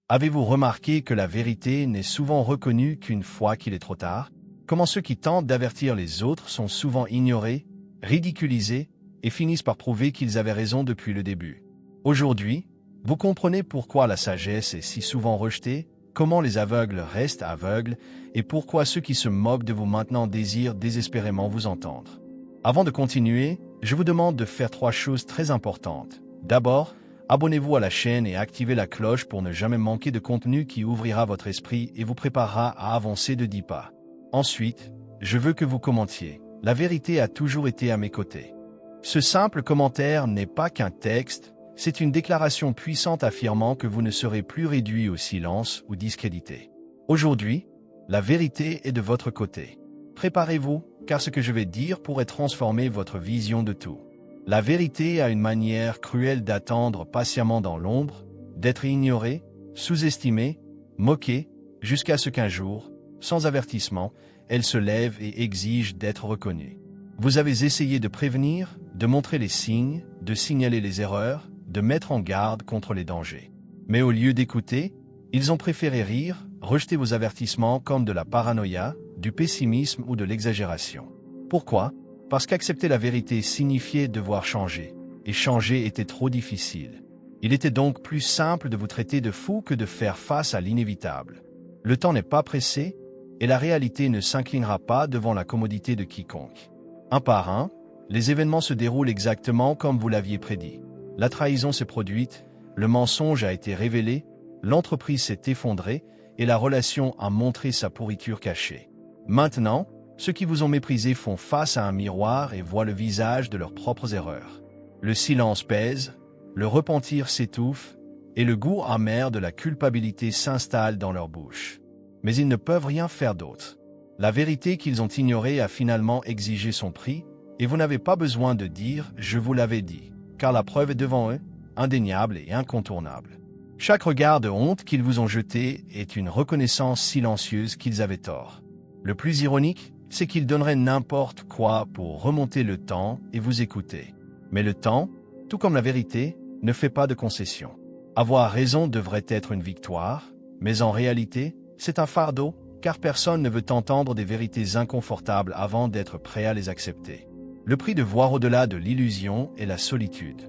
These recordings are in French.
Avez-vous remarqué que la vérité n'est souvent reconnue qu'une fois qu'il est trop tard? Comment ceux qui tentent d'avertir les autres sont souvent ignorés, ridiculisés et finissent par prouver qu'ils avaient raison depuis le début. Aujourd'hui, vous comprenez pourquoi la sagesse est si souvent rejetée, comment les aveugles restent aveugles et pourquoi ceux qui se moquent de vous maintenant désirent désespérément vous entendre. Avant de continuer, je vous demande de faire 3 choses très importantes. D'abord, abonnez-vous à la chaîne et activez la cloche pour ne jamais manquer de contenu qui ouvrira votre esprit et vous préparera à avancer de 10 pas. Ensuite, je veux que vous commentiez. La vérité a toujours été à mes côtés. Ce simple commentaire n'est pas qu'un texte, c'est une déclaration puissante affirmant que vous ne serez plus réduit au silence ou discrédité. Aujourd'hui, la vérité est de votre côté. Préparez-vous, car ce que je vais dire pourrait transformer votre vision de tout. La vérité a une manière cruelle d'attendre patiemment dans l'ombre, d'être ignorée, sous-estimée, moquée, jusqu'à ce qu'un jour, sans avertissement, elle se lève et exige d'être reconnue. Vous avez essayé de prévenir, de montrer les signes, de signaler les erreurs, de mettre en garde contre les dangers. Mais au lieu d'écouter, ils ont préféré rire, rejeter vos avertissements comme de la paranoïa, du pessimisme ou de l'exagération. Pourquoi? Parce qu'accepter la vérité signifiait devoir changer, et changer était trop difficile. Il était donc plus simple de vous traiter de fou que de faire face à l'inévitable. Le temps n'est pas pressé, et la réalité ne s'inclinera pas devant la commodité de quiconque. Un par un, les événements se déroulent exactement comme vous l'aviez prédit. La trahison s'est produite, le mensonge a été révélé, l'entreprise s'est effondrée et la relation a montré sa pourriture cachée. Maintenant, ceux qui vous ont méprisé font face à un miroir et voient le visage de leurs propres erreurs. Le silence pèse, le repentir s'étouffe et le goût amer de la culpabilité s'installe dans leur bouche. Mais ils ne peuvent rien faire d'autre. La vérité qu'ils ont ignorée a finalement exigé son prix et vous n'avez pas besoin de dire « je vous l'avais dit », car la preuve est devant eux, indéniable et incontournable. Chaque regard de honte qu'ils vous ont jeté est une reconnaissance silencieuse qu'ils avaient tort. Le plus ironique, c'est qu'ils donneraient n'importe quoi pour remonter le temps et vous écouter. Mais le temps, tout comme la vérité, ne fait pas de concessions. Avoir raison devrait être une victoire, mais en réalité, c'est un fardeau, car personne ne veut entendre des vérités inconfortables avant d'être prêt à les accepter. Le prix de voir au-delà de l'illusion est la solitude.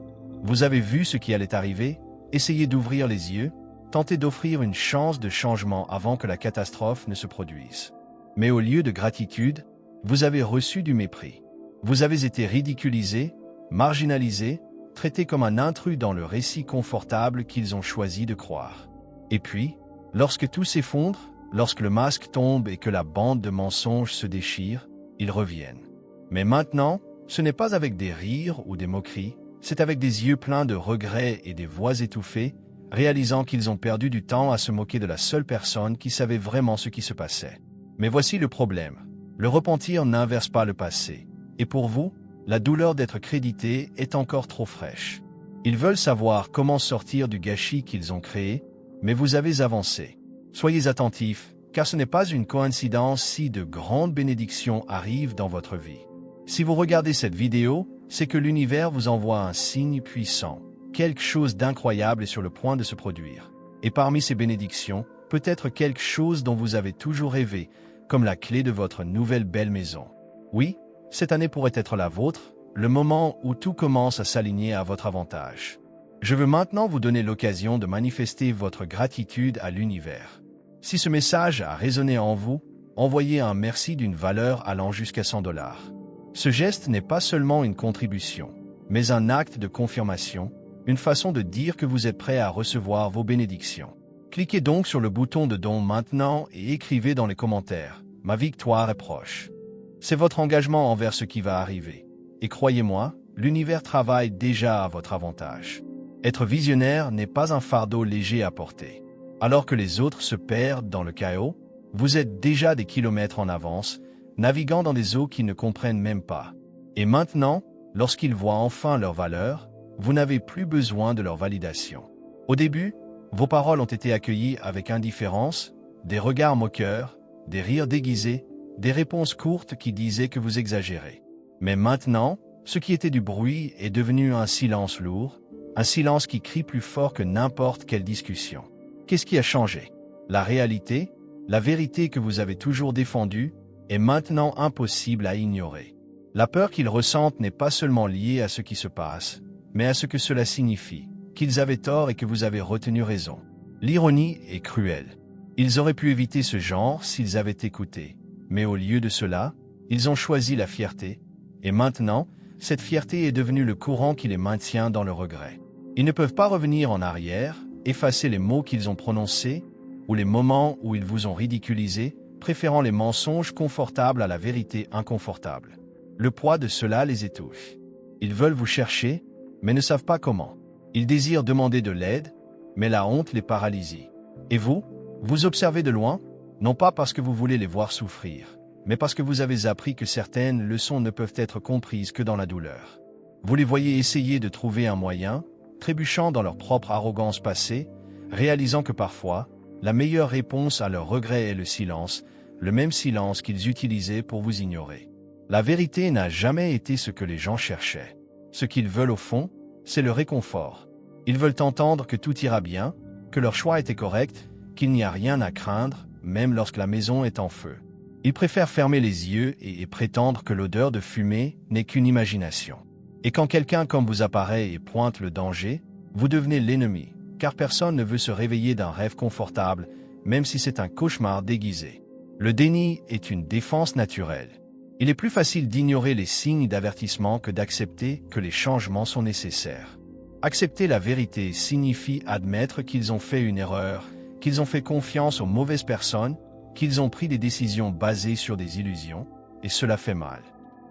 Vous avez vu ce qui allait arriver, essayez d'ouvrir les yeux, tentez d'offrir une chance de changement avant que la catastrophe ne se produise. Mais au lieu de gratitude, vous avez reçu du mépris. Vous avez été ridiculisé, marginalisé, traité comme un intrus dans le récit confortable qu'ils ont choisi de croire. Et puis, lorsque tout s'effondre, lorsque le masque tombe et que la bande de mensonges se déchire, ils reviennent. Mais maintenant, ce n'est pas avec des rires ou des moqueries, c'est avec des yeux pleins de regrets et des voix étouffées, réalisant qu'ils ont perdu du temps à se moquer de la seule personne qui savait vraiment ce qui se passait. Mais voici le problème. Le repentir n'inverse pas le passé. Et pour vous, la douleur d'être crédité est encore trop fraîche. Ils veulent savoir comment sortir du gâchis qu'ils ont créé, mais vous avez avancé. Soyez attentifs, car ce n'est pas une coïncidence si de grandes bénédictions arrivent dans votre vie. Si vous regardez cette vidéo, c'est que l'univers vous envoie un signe puissant. Quelque chose d'incroyable est sur le point de se produire. Et parmi ces bénédictions, peut-être quelque chose dont vous avez toujours rêvé, comme la clé de votre nouvelle belle maison. Oui, cette année pourrait être la vôtre, le moment où tout commence à s'aligner à votre avantage. Je veux maintenant vous donner l'occasion de manifester votre gratitude à l'univers. Si ce message a résonné en vous, envoyez un merci d'une valeur allant jusqu'à $100. Ce geste n'est pas seulement une contribution, mais un acte de confirmation, une façon de dire que vous êtes prêt à recevoir vos bénédictions. Cliquez donc sur le bouton de don maintenant et écrivez dans les commentaires « Ma victoire est proche ». C'est votre engagement envers ce qui va arriver. Et croyez-moi, l'univers travaille déjà à votre avantage. Être visionnaire n'est pas un fardeau léger à porter. Alors que les autres se perdent dans le chaos, vous êtes déjà des kilomètres en avance, naviguant dans des eaux qu'ils ne comprennent même pas. Et maintenant, lorsqu'ils voient enfin leur valeur, vous n'avez plus besoin de leur validation. Au début, vos paroles ont été accueillies avec indifférence, des regards moqueurs, des rires déguisés, des réponses courtes qui disaient que vous exagérez. Mais maintenant, ce qui était du bruit est devenu un silence lourd, un silence qui crie plus fort que n'importe quelle discussion. Qu'est-ce qui a changé? La réalité, la vérité que vous avez toujours défendue, est maintenant impossible à ignorer. La peur qu'ils ressentent n'est pas seulement liée à ce qui se passe, mais à ce que cela signifie, qu'ils avaient tort et que vous avez retenu raison. L'ironie est cruelle. Ils auraient pu éviter ce genre s'ils avaient écouté, mais au lieu de cela, ils ont choisi la fierté, et maintenant, cette fierté est devenue le courant qui les maintient dans le regret. Ils ne peuvent pas revenir en arrière, effacer les mots qu'ils ont prononcés, ou les moments où ils vous ont ridiculisé, préférant les mensonges confortables à la vérité inconfortable. Le poids de cela les étouffe. Ils veulent vous chercher, mais ne savent pas comment. Ils désirent demander de l'aide, mais la honte les paralyse. Et vous, vous observez de loin, non pas parce que vous voulez les voir souffrir, mais parce que vous avez appris que certaines leçons ne peuvent être comprises que dans la douleur. Vous les voyez essayer de trouver un moyen, trébuchant dans leur propre arrogance passée, réalisant que parfois, la meilleure réponse à leur regret est le silence, le même silence qu'ils utilisaient pour vous ignorer. La vérité n'a jamais été ce que les gens cherchaient. Ce qu'ils veulent au fond, c'est le réconfort. Ils veulent entendre que tout ira bien, que leur choix était correct, qu'il n'y a rien à craindre, même lorsque la maison est en feu. Ils préfèrent fermer les yeux et prétendre que l'odeur de fumée n'est qu'une imagination. Et quand quelqu'un comme vous apparaît et pointe le danger, vous devenez l'ennemi, car personne ne veut se réveiller d'un rêve confortable, même si c'est un cauchemar déguisé. Le déni est une défense naturelle. Il est plus facile d'ignorer les signes d'avertissement que d'accepter que les changements sont nécessaires. Accepter la vérité signifie admettre qu'ils ont fait une erreur, qu'ils ont fait confiance aux mauvaises personnes, qu'ils ont pris des décisions basées sur des illusions, et cela fait mal.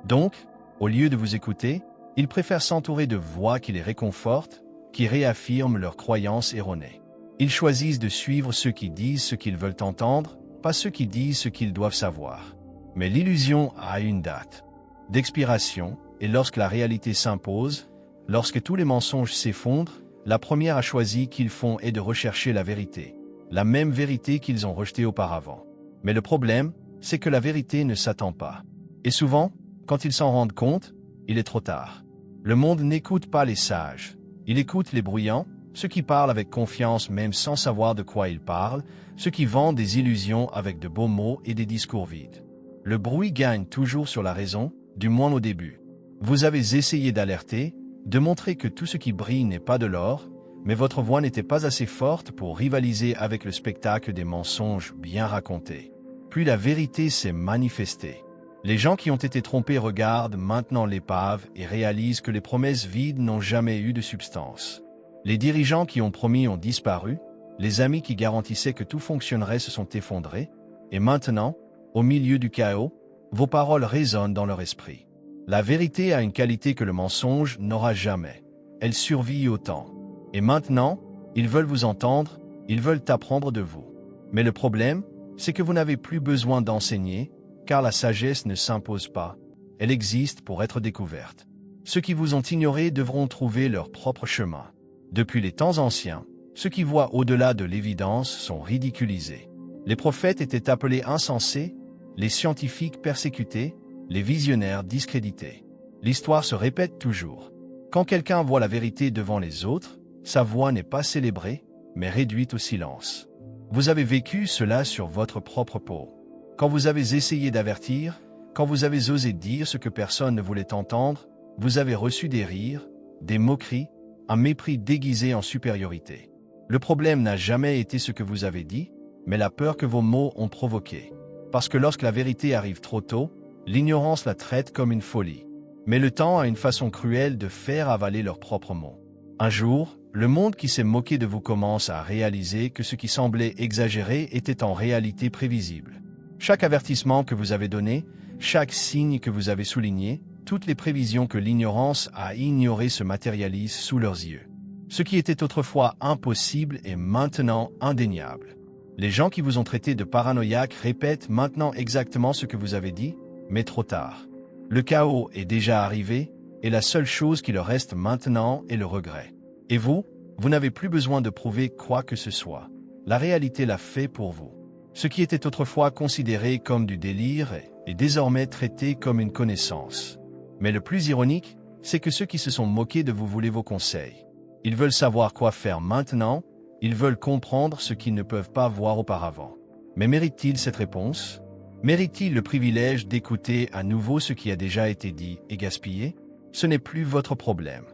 Donc, au lieu de vous écouter, ils préfèrent s'entourer de voix qui les réconfortent, qui réaffirment leurs croyances erronées. Ils choisissent de suivre ceux qui disent ce qu'ils veulent entendre, pas ceux qui disent ce qu'ils doivent savoir. Mais l'illusion a une date d'expiration, et lorsque la réalité s'impose, lorsque tous les mensonges s'effondrent, la première à choisir qu'ils font est de rechercher la vérité, la même vérité qu'ils ont rejetée auparavant. Mais le problème, c'est que la vérité ne s'attend pas. Et souvent, quand ils s'en rendent compte, il est trop tard. Le monde n'écoute pas les sages, il écoute les bruyants, ceux qui parlent avec confiance même sans savoir de quoi ils parlent, ceux qui vendent des illusions avec de beaux mots et des discours vides. Le bruit gagne toujours sur la raison, du moins au début. Vous avez essayé d'alerter, de montrer que tout ce qui brille n'est pas de l'or, mais votre voix n'était pas assez forte pour rivaliser avec le spectacle des mensonges bien racontés. Puis la vérité s'est manifestée. Les gens qui ont été trompés regardent maintenant l'épave et réalisent que les promesses vides n'ont jamais eu de substance. Les dirigeants qui ont promis ont disparu, les amis qui garantissaient que tout fonctionnerait se sont effondrés, et maintenant, au milieu du chaos, vos paroles résonnent dans leur esprit. La vérité a une qualité que le mensonge n'aura jamais. Elle survit au temps. Et maintenant, ils veulent vous entendre, ils veulent apprendre de vous. Mais le problème, c'est que vous n'avez plus besoin d'enseigner, car la sagesse ne s'impose pas. Elle existe pour être découverte. Ceux qui vous ont ignoré devront trouver leur propre chemin. Depuis les temps anciens, ceux qui voient au-delà de l'évidence sont ridiculisés. Les prophètes étaient appelés insensés, les scientifiques persécutés, les visionnaires discrédités. L'histoire se répète toujours. Quand quelqu'un voit la vérité devant les autres, sa voix n'est pas célébrée, mais réduite au silence. Vous avez vécu cela sur votre propre peau. Quand vous avez essayé d'avertir, quand vous avez osé dire ce que personne ne voulait entendre, vous avez reçu des rires, des moqueries, un mépris déguisé en supériorité. Le problème n'a jamais été ce que vous avez dit, mais la peur que vos mots ont provoquée. Parce que lorsque la vérité arrive trop tôt, l'ignorance la traite comme une folie. Mais le temps a une façon cruelle de faire avaler leurs propres mots. Un jour, le monde qui s'est moqué de vous commence à réaliser que ce qui semblait exagéré était en réalité prévisible. Chaque avertissement que vous avez donné, chaque signe que vous avez souligné, toutes les prévisions que l'ignorance a ignorées se matérialisent sous leurs yeux. Ce qui était autrefois impossible est maintenant indéniable. Les gens qui vous ont traité de paranoïaque répètent maintenant exactement ce que vous avez dit, mais trop tard. Le chaos est déjà arrivé, et la seule chose qui leur reste maintenant est le regret. Et vous n'avez plus besoin de prouver quoi que ce soit. La réalité l'a fait pour vous. Ce qui était autrefois considéré comme du délire est désormais traité comme une connaissance. Mais le plus ironique, c'est que ceux qui se sont moqués de vous voulaient vos conseils. Ils veulent savoir quoi faire maintenant, Ils veulent comprendre ce qu'ils ne peuvent pas voir auparavant. Mais méritent-ils cette réponse? Méritent-ils le privilège d'écouter à nouveau ce qui a déjà été dit et gaspillé? Ce n'est plus votre problème.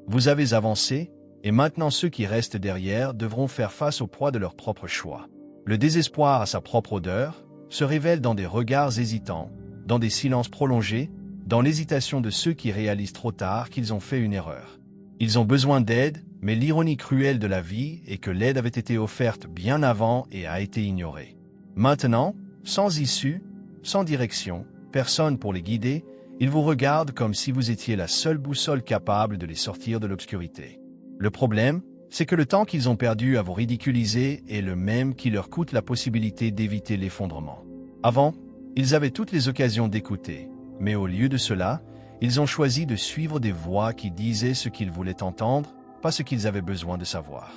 Vous avez avancé, et maintenant ceux qui restent derrière devront faire face au poids de leur propre choix. Le désespoir à sa propre odeur se révèle dans des regards hésitants, dans des silences prolongés, dans l'hésitation de ceux qui réalisent trop tard qu'ils ont fait une erreur. Ils ont besoin d'aide, mais l'ironie cruelle de la vie est que l'aide avait été offerte bien avant et a été ignorée. Maintenant, sans issue, sans direction, personne pour les guider, ils vous regardent comme si vous étiez la seule boussole capable de les sortir de l'obscurité. Le problème, c'est que le temps qu'ils ont perdu à vous ridiculiser est le même qui leur coûte la possibilité d'éviter l'effondrement. Avant, ils avaient toutes les occasions d'écouter, mais au lieu de cela, ils ont choisi de suivre des voix qui disaient ce qu'ils voulaient entendre, pas ce qu'ils avaient besoin de savoir.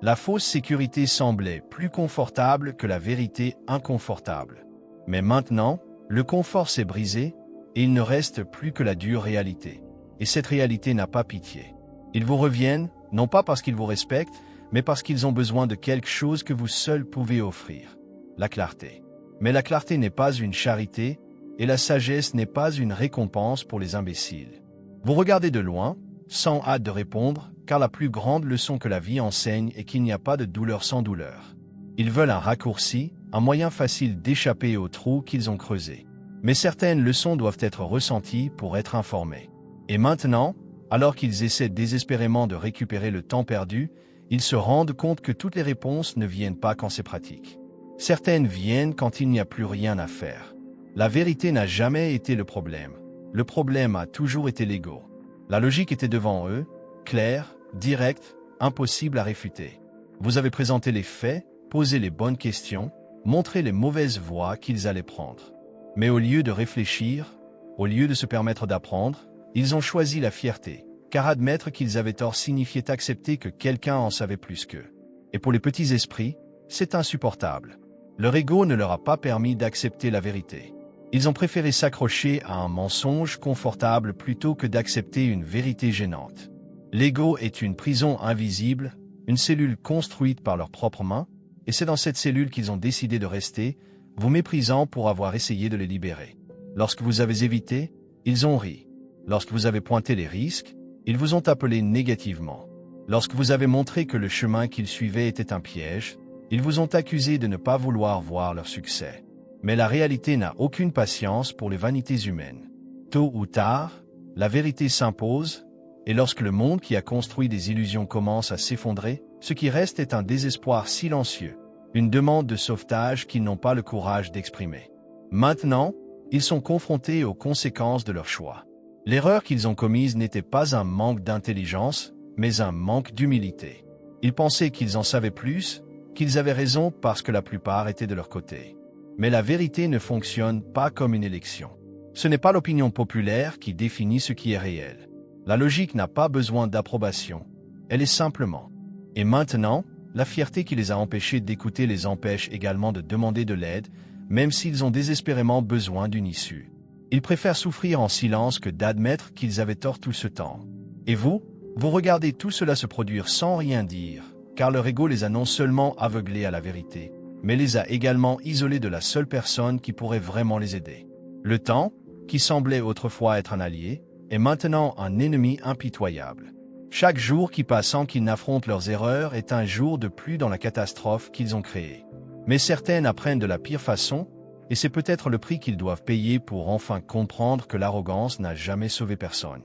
La fausse sécurité semblait plus confortable que la vérité inconfortable. Mais maintenant, le confort s'est brisé et il ne reste plus que la dure réalité. Et cette réalité n'a pas pitié. Ils vous reviennent, non pas parce qu'ils vous respectent, mais parce qu'ils ont besoin de quelque chose que vous seul pouvez offrir. La clarté. Mais la clarté n'est pas une charité, et la sagesse n'est pas une récompense pour les imbéciles. Vous regardez de loin, sans hâte de répondre, car la plus grande leçon que la vie enseigne est qu'il n'y a pas de douleur sans douleur. Ils veulent un raccourci, un moyen facile d'échapper au trou qu'ils ont creusé. Mais certaines leçons doivent être ressenties pour être informées. Et maintenant, alors qu'ils essaient désespérément de récupérer le temps perdu, ils se rendent compte que toutes les réponses ne viennent pas quand c'est pratique. Certaines viennent quand il n'y a plus rien à faire. La vérité n'a jamais été le problème. Le problème a toujours été l'ego. La logique était devant eux, claire, directe, impossible à réfuter. Vous avez présenté les faits, posé les bonnes questions, montré les mauvaises voies qu'ils allaient prendre. Mais au lieu de réfléchir, au lieu de se permettre d'apprendre, ils ont choisi la fierté, car admettre qu'ils avaient tort signifiait accepter que quelqu'un en savait plus qu'eux. Et pour les petits esprits, c'est insupportable. Leur ego ne leur a pas permis d'accepter la vérité. Ils ont préféré s'accrocher à un mensonge confortable plutôt que d'accepter une vérité gênante. L'ego est une prison invisible, une cellule construite par leurs propres mains, et c'est dans cette cellule qu'ils ont décidé de rester, vous méprisant pour avoir essayé de les libérer. Lorsque vous avez évité, ils ont ri. Lorsque vous avez pointé les risques, ils vous ont appelé négativement. Lorsque vous avez montré que le chemin qu'ils suivaient était un piège, ils vous ont accusé de ne pas vouloir voir leur succès. Mais la réalité n'a aucune patience pour les vanités humaines. Tôt ou tard, la vérité s'impose, et lorsque le monde qui a construit des illusions commence à s'effondrer, ce qui reste est un désespoir silencieux, une demande de sauvetage qu'ils n'ont pas le courage d'exprimer. Maintenant, ils sont confrontés aux conséquences de leur choix. L'erreur qu'ils ont commise n'était pas un manque d'intelligence, mais un manque d'humilité. Ils pensaient qu'ils en savaient plus, qu'ils avaient raison parce que la plupart étaient de leur côté. Mais la vérité ne fonctionne pas comme une élection. Ce n'est pas l'opinion populaire qui définit ce qui est réel. La logique n'a pas besoin d'approbation. Elle est simplement. Et maintenant, la fierté qui les a empêchés d'écouter les empêche également de demander de l'aide, même s'ils ont désespérément besoin d'une issue. Ils préfèrent souffrir en silence que d'admettre qu'ils avaient tort tout ce temps. Et vous regardez tout cela se produire sans rien dire, car leur ego les a non seulement aveuglés à la vérité, mais les a également isolés de la seule personne qui pourrait vraiment les aider. Le temps, qui semblait autrefois être un allié, est maintenant un ennemi impitoyable. Chaque jour qui passe sans qu'ils n'affrontent leurs erreurs est un jour de plus dans la catastrophe qu'ils ont créée. Mais certaines apprennent de la pire façon, et c'est peut-être le prix qu'ils doivent payer pour enfin comprendre que l'arrogance n'a jamais sauvé personne.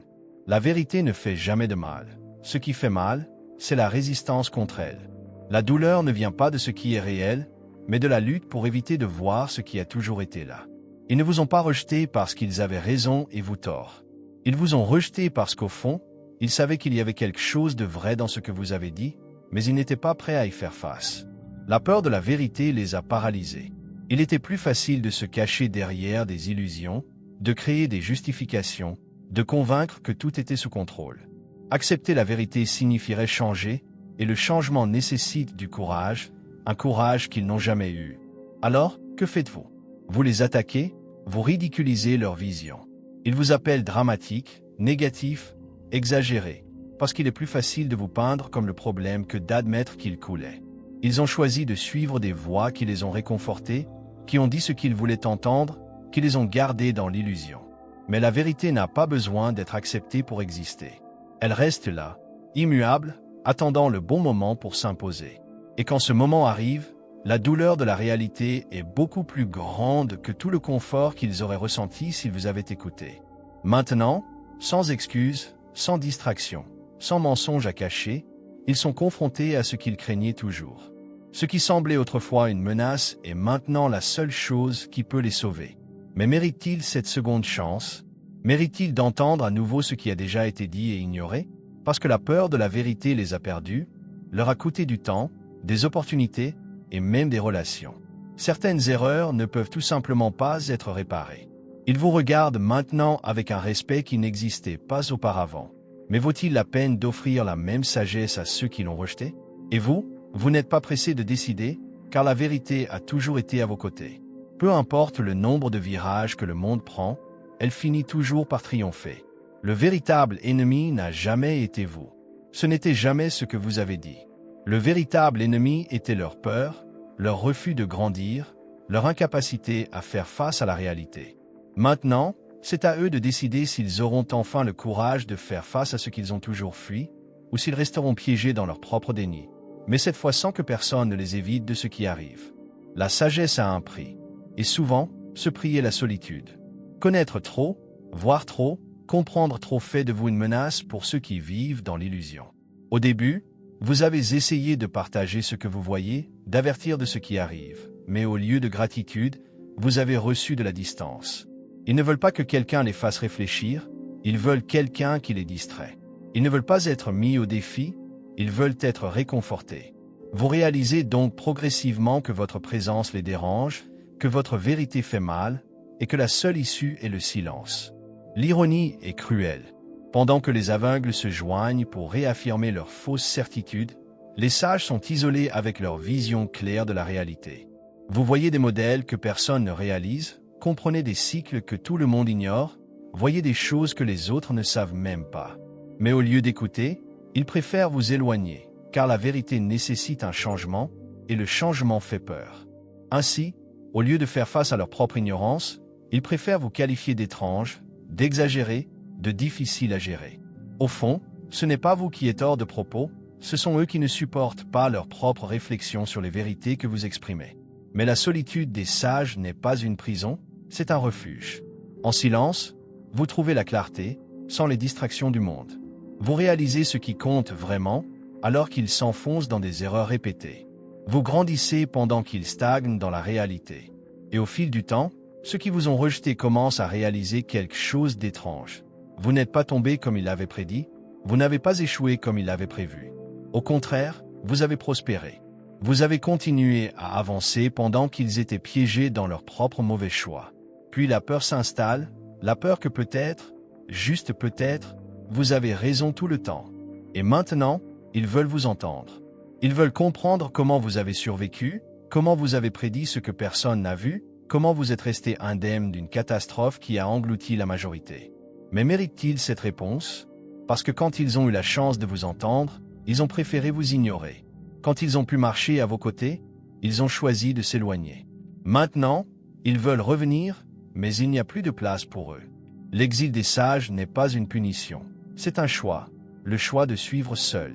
La vérité ne fait jamais de mal. Ce qui fait mal, c'est la résistance contre elle. La douleur ne vient pas de ce qui est réel, mais de la lutte pour éviter de voir ce qui a toujours été là. Ils ne vous ont pas rejeté parce qu'ils avaient raison et vous tort. Ils vous ont rejeté parce qu'au fond, ils savaient qu'il y avait quelque chose de vrai dans ce que vous avez dit, mais ils n'étaient pas prêts à y faire face. La peur de la vérité les a paralysés. Il était plus facile de se cacher derrière des illusions, de créer des justifications, de convaincre que tout était sous contrôle. Accepter la vérité signifierait changer, et le changement nécessite du courage, un courage qu'ils n'ont jamais eu. Alors, que faites-vous? Vous les attaquez, vous ridiculisez leur vision. Ils vous appellent dramatique, négatif, exagéré, parce qu'il est plus facile de vous peindre comme le problème que d'admettre qu'il coulait. Ils ont choisi de suivre des voix qui les ont réconfortés, qui ont dit ce qu'ils voulaient entendre, qui les ont gardés dans l'illusion. Mais la vérité n'a pas besoin d'être acceptée pour exister. Elle reste là, immuable, attendant le bon moment pour s'imposer. Et quand ce moment arrive, la douleur de la réalité est beaucoup plus grande que tout le confort qu'ils auraient ressenti s'ils vous avaient écouté. Maintenant, sans excuse, sans distraction, sans mensonge à cacher, ils sont confrontés à ce qu'ils craignaient toujours. Ce qui semblait autrefois une menace est maintenant la seule chose qui peut les sauver. Mais méritent-ils cette seconde chance? Méritent-ils d'entendre à nouveau ce qui a déjà été dit et ignoré? Parce que la peur de la vérité les a perdus, leur a coûté du temps, des opportunités et même des relations. Certaines erreurs ne peuvent tout simplement pas être réparées. Ils vous regardent maintenant avec un respect qui n'existait pas auparavant. Mais vaut-il la peine d'offrir la même sagesse à ceux qui l'ont rejeté? Et vous n'êtes pas pressé de décider, car la vérité a toujours été à vos côtés. Peu importe le nombre de virages que le monde prend, elle finit toujours par triompher. Le véritable ennemi n'a jamais été vous. Ce n'était jamais ce que vous avez dit. Le véritable ennemi était leur peur, leur refus de grandir, leur incapacité à faire face à la réalité. Maintenant, c'est à eux de décider s'ils auront enfin le courage de faire face à ce qu'ils ont toujours fui, ou s'ils resteront piégés dans leur propre déni. Mais cette fois sans que personne ne les évite de ce qui arrive. La sagesse a un prix. Et souvent, ce prix est la solitude. Connaître trop, voir trop, comprendre trop fait de vous une menace pour ceux qui vivent dans l'illusion. Au début, vous avez essayé de partager ce que vous voyez, d'avertir de ce qui arrive, mais au lieu de gratitude, vous avez reçu de la distance. Ils ne veulent pas que quelqu'un les fasse réfléchir, ils veulent quelqu'un qui les distrait. Ils ne veulent pas être mis au défi, ils veulent être réconfortés. Vous réalisez donc progressivement que votre présence les dérange, que votre vérité fait mal, et que la seule issue est le silence. L'ironie est cruelle. Pendant que les aveugles se joignent pour réaffirmer leurs fausses certitudes, les sages sont isolés avec leur vision claire de la réalité. Vous voyez des modèles que personne ne réalise, comprenez des cycles que tout le monde ignore, voyez des choses que les autres ne savent même pas. Mais au lieu d'écouter, ils préfèrent vous éloigner, car la vérité nécessite un changement, et le changement fait peur. Ainsi, au lieu de faire face à leur propre ignorance, ils préfèrent vous qualifier d'étrange, d'exagéré, de difficile à gérer. Au fond, ce n'est pas vous qui êtes hors de propos, ce sont eux qui ne supportent pas leur propre réflexion sur les vérités que vous exprimez. Mais la solitude des sages n'est pas une prison, c'est un refuge. En silence, vous trouvez la clarté, sans les distractions du monde. Vous réalisez ce qui compte vraiment, alors qu'ils s'enfoncent dans des erreurs répétées. Vous grandissez pendant qu'ils stagnent dans la réalité. Et au fil du temps, ceux qui vous ont rejeté commencent à réaliser quelque chose d'étrange. Vous n'êtes pas tombé comme ils l'avaient prédit, vous n'avez pas échoué comme ils l'avaient prévu. Au contraire, vous avez prospéré. Vous avez continué à avancer pendant qu'ils étaient piégés dans leurs propres mauvais choix. Puis la peur s'installe, la peur que peut-être, juste peut-être, vous avez raison tout le temps. Et maintenant, ils veulent vous entendre. Ils veulent comprendre comment vous avez survécu, comment vous avez prédit ce que personne n'a vu, comment vous êtes resté indemne d'une catastrophe qui a englouti la majorité. Mais méritent-ils cette réponse? Parce que quand ils ont eu la chance de vous entendre, ils ont préféré vous ignorer. Quand ils ont pu marcher à vos côtés, ils ont choisi de s'éloigner. Maintenant, ils veulent revenir, mais il n'y a plus de place pour eux. L'exil des sages n'est pas une punition, c'est un choix, le choix de suivre seul.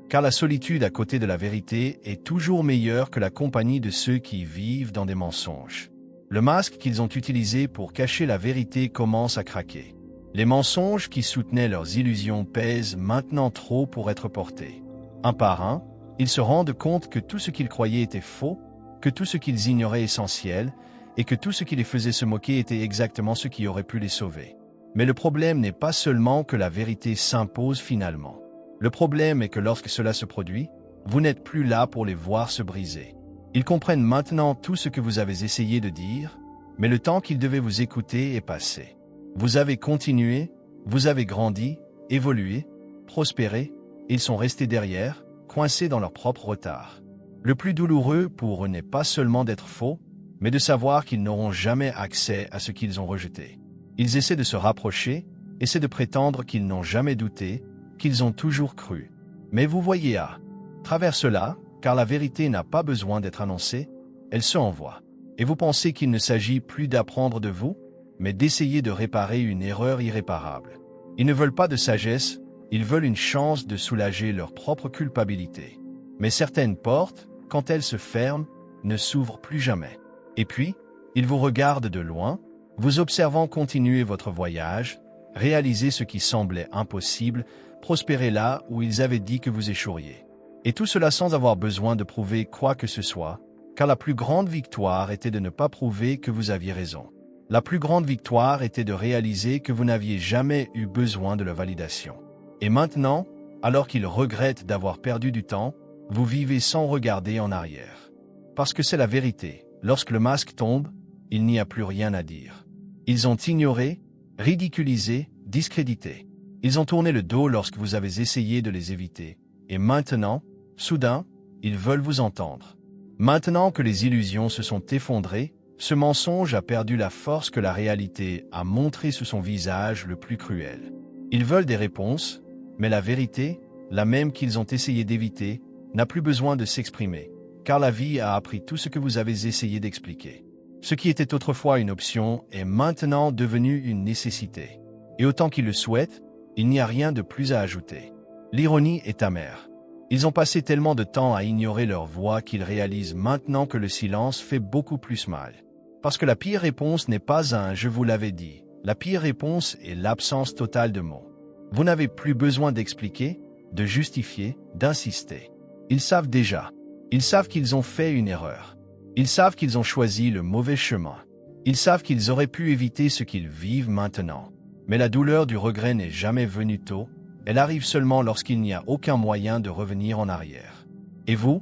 Car la solitude à côté de la vérité est toujours meilleure que la compagnie de ceux qui vivent dans des mensonges. Le masque qu'ils ont utilisé pour cacher la vérité commence à craquer. Les mensonges qui soutenaient leurs illusions pèsent maintenant trop pour être portés. Un par un, ils se rendent compte que tout ce qu'ils croyaient était faux, que tout ce qu'ils ignoraient essentiel, et que tout ce qui les faisait se moquer était exactement ce qui aurait pu les sauver. Mais le problème n'est pas seulement que la vérité s'impose finalement. Le problème est que lorsque cela se produit, vous n'êtes plus là pour les voir se briser. Ils comprennent maintenant tout ce que vous avez essayé de dire, mais le temps qu'ils devaient vous écouter est passé. Vous avez continué, vous avez grandi, évolué, prospéré, ils sont restés derrière, coincés dans leur propre retard. Le plus douloureux pour eux n'est pas seulement d'être faux, mais de savoir qu'ils n'auront jamais accès à ce qu'ils ont rejeté. Ils essaient de se rapprocher, essaient de prétendre qu'ils n'ont jamais douté, qu'ils ont toujours cru. Mais vous voyez à travers cela, car la vérité n'a pas besoin d'être annoncée, elle se envoie. Et vous pensez qu'il ne s'agit plus d'apprendre de vous, mais d'essayer de réparer une erreur irréparable. Ils ne veulent pas de sagesse, ils veulent une chance de soulager leur propre culpabilité. Mais certaines portes, quand elles se ferment, ne s'ouvrent plus jamais. Et puis, ils vous regardent de loin, vous observant continuer votre voyage, réaliser ce qui semblait impossible, prospérer là où ils avaient dit que vous échoueriez. Et tout cela sans avoir besoin de prouver quoi que ce soit, car la plus grande victoire était de ne pas prouver que vous aviez raison. La plus grande victoire était de réaliser que vous n'aviez jamais eu besoin de leur validation. Et maintenant, alors qu'ils regrettent d'avoir perdu du temps, vous vivez sans regarder en arrière. Parce que c'est la vérité, lorsque le masque tombe, il n'y a plus rien à dire. Ils ont ignoré, ridiculisé, discrédité. Ils ont tourné le dos lorsque vous avez essayé de les éviter. Et maintenant, soudain, ils veulent vous entendre. Maintenant que les illusions se sont effondrées, ce mensonge a perdu la force que la réalité a montrée sous son visage le plus cruel. Ils veulent des réponses, mais la vérité, la même qu'ils ont essayé d'éviter, n'a plus besoin de s'exprimer, car la vie a appris tout ce que vous avez essayé d'expliquer. Ce qui était autrefois une option est maintenant devenu une nécessité. Et autant qu'ils le souhaitent, il n'y a rien de plus à ajouter. L'ironie est amère. Ils ont passé tellement de temps à ignorer leur voix qu'ils réalisent maintenant que le silence fait beaucoup plus mal. Parce que la pire réponse n'est pas un « je vous l'avais dit ». La pire réponse est l'absence totale de mots. Vous n'avez plus besoin d'expliquer, de justifier, d'insister. Ils savent déjà. Ils savent qu'ils ont fait une erreur. Ils savent qu'ils ont choisi le mauvais chemin. Ils savent qu'ils auraient pu éviter ce qu'ils vivent maintenant. Mais la douleur du regret n'est jamais venue tôt. Elle arrive seulement lorsqu'il n'y a aucun moyen de revenir en arrière. Et vous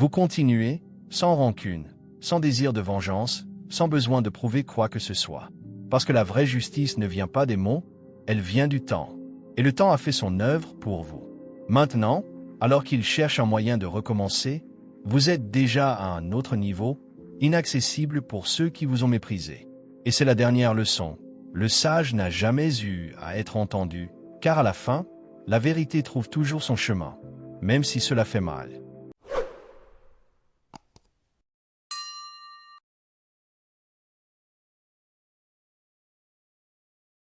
continuez, sans rancune, sans désir de vengeance, sans besoin de prouver quoi que ce soit. Parce que la vraie justice ne vient pas des mots, elle vient du temps. Et le temps a fait son œuvre pour vous. Maintenant, alors qu'il cherche un moyen de recommencer, vous êtes déjà à un autre niveau, inaccessible pour ceux qui vous ont méprisé. Et c'est la dernière leçon. Le sage n'a jamais eu à être entendu, car à la fin, la vérité trouve toujours son chemin, même si cela fait mal.